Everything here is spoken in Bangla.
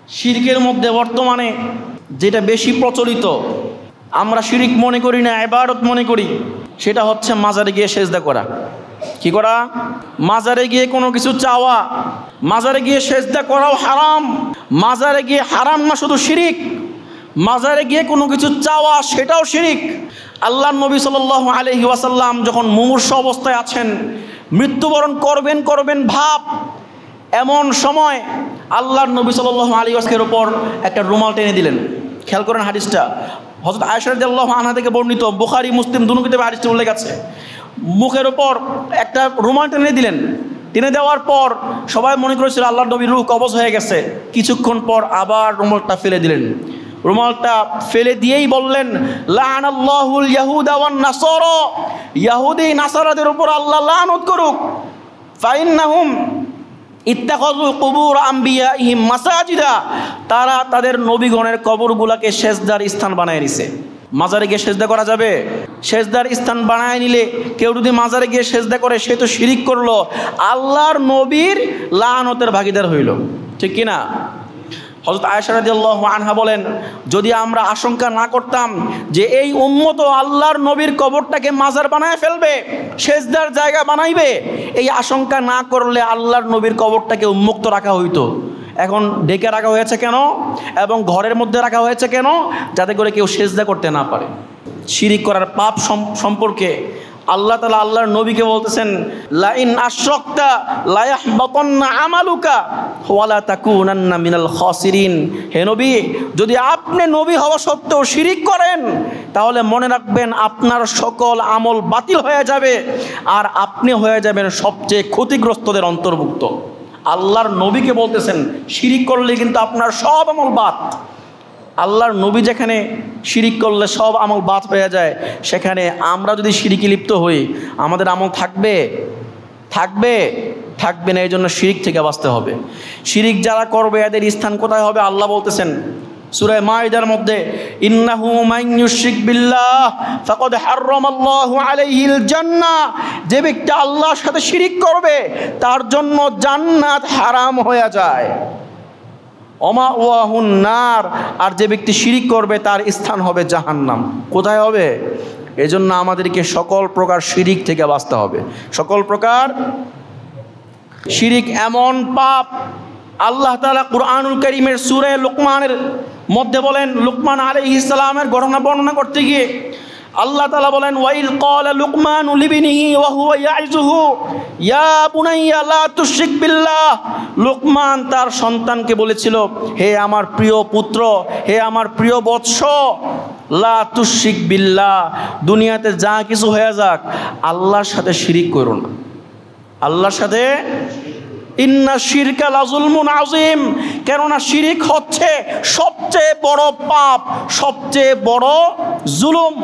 শিরকের মধ্যে বর্তমানে যেটা বেশি প্রচলিত, আমরা শিরিক মনে করি না, ইবাদত মনে করি, সেটা হচ্ছে মাজারে গিয়ে সেজদা করা। কি করা? মাজারে গিয়ে কোনো কিছু চাওয়া। মাজারে গিয়ে সেজদা করাও হারাম। মাজারে গিয়ে হারাম না শুধু শিরিক, মাজারে গিয়ে কোনো কিছু চাওয়া সেটাও শিরিক। আল্লাহর নবী সাল্লাল্লাহু আলাইহি ওয়াসাল্লাম যখন মুমূর্ষু অবস্থায় আছেন, মৃত্যুবরণ করবেন ভাব, এমন সময় আল্লাহর নবী সাল্লাল্লাহু আলাইহি ওয়াসাল্লামের উপর একটা রুমাল টেনে দিলেন। খেয়াল করেন হাদিসটা, হযরত আয়েশা রাদিয়াল্লাহু আনহা থেকে বর্ণিত, বুখারী মুসলিম দুটো কিতাবে হাদিসটি উল্লেখ আছে। মুখের উপর একটা রুমাল টেনে দিলেন। টেনে দেওয়ার পর সবাই মনে করেছিল আল্লাহর নবীর রূহ কবজ হয়ে গেছে। কিছুক্ষণ পর আবার রুমালটা ফেলে দিলেন। রুমালটা ফেলে দিয়েই বললেন, লাআনাল্লাহুল ইয়াহুদা ওয়ান নাসারা, ইহুদি নাসারাদের উপর আল্লাহ লানত করুক। ফাইন্নাহুম ইত্তাখাযু কুবুর আম্বিয়াইহিম মাসাজিদা, তারা তাদের নবীগণের কবরগুলোকে সেজদার স্থান বানায় নিছে। মাজারে গিয়ে সেজদা করা যাবে? সেজদার স্থান বানায় নিলে কেউ যদি মাজারে গিয়ে সেজদা করে, সে তো শিরিক করলো, আল্লাহর নবীর লানতের ভাগীদার হইল। ঠিক কিনা? হযরত আয়েশা রাদিয়াল্লাহু আনহা বলেন, যদি আমরা আশঙ্কা না করতাম যে এই উম্মত আল্লাহর নবীর কবরটাকে মাজার বানায় ফেলবে, সেজদার জায়গা বানাইবে, এই আশঙ্কা না করলে আল্লাহর নবীর কবরটাকে উন্মুক্ত রাখা হইতো। এখন ঢেকে রাখা হয়েছে কেন এবং ঘরের মধ্যে রাখা হয়েছে কেন? যাতে করে কেউ সেজদা করতে না পারে। শিরিক করার পাপ সম্পর্কে আল্লাহ তাআলা আল্লাহর নবীকে বলতেছেন, লা ইন আশরাকতা লা ইয়াহবাতান্না আমালুকা ওয়া লা তাকুনান্না মিনাল খাসিরিন। হে নবী, যদি আপনি নবী হওয়া সত্ত্বেও শিরিক করেন, তাহলে মনে রাখবেন আপনার সকল আমল বাতিল হয়ে যাবে আর আপনি হয়ে যাবেন সবচেয়ে ক্ষতিগ্রস্তদের অন্তর্ভুক্ত। আল্লাহর নবীকে বলতেছেন, শিরিক করলে কিন্তু আপনার সব আমল বাদ। আল্লাহর নবী যেখানে শিরিক করলে সব আমল বাদ হয়ে যায়, সেখানে আমরা যদি শিরিকে লিপ্ত হই, আমাদের আমল থাকবে না। এই জন্য শিরিক থেকে বাঁচতে হবে। শিরিক যারা করবে এদের স্থান কোথায় হবে? আল্লাহ বলতেছেন সূরা মাইদার মধ্যে, ইন্নাহু মান ইউশরিক বিল্লাহ ফাকাদ হারামাল্লাহু আলাইহিল জান্নাহ, যে ব্যক্তি আল্লাহর সাথে শিরিক করবে তার জন্য জান্নাত হারাম হয়ে যায়। ওমা ওয়াহুন নার, আর যে ব্যক্তি শিরিক করবে তার স্থান হবে জাহান্নাম। কোথায় হবে? এজন্য আমাদেরকে সকল প্রকার শিরিক থেকে বাঁচতে হবে। সকল প্রকার শিরিক এমন পাপ, আল্লাহ তাআলা কুরআনুল কারীমের সূরা লুকমানের মধ্যে বলেন, লুকমান আলাইহিস সালামের ঘটনা বর্ণনা করতে গিয়ে আল্লাহ তাআলা বলেন, ওয়াইল ক্বালা লুকমানু লিবনিহি ওয়া হুয়া ইয়াইযুহু ইয়া বুনাইয়া লা তুশরিক বিল্লাহ। লুকমান তার সন্তানকে বলেছিল, হে আমার প্রিয় পুত্র, হে আমার প্রিয় বৎস, লা তুশরিক বিল্লাহ, দুনিয়াতে যা কিছু হয়ে যাক আল্লাহর সাথে শিরিক করো না। আল্লাহর সাথে, ইন্না শিরকা লাযুলমুন আযীম, কেননা শিরিক হচ্ছে সবচেয়ে বড় পাপ, সবচেয়ে বড় জুলুম।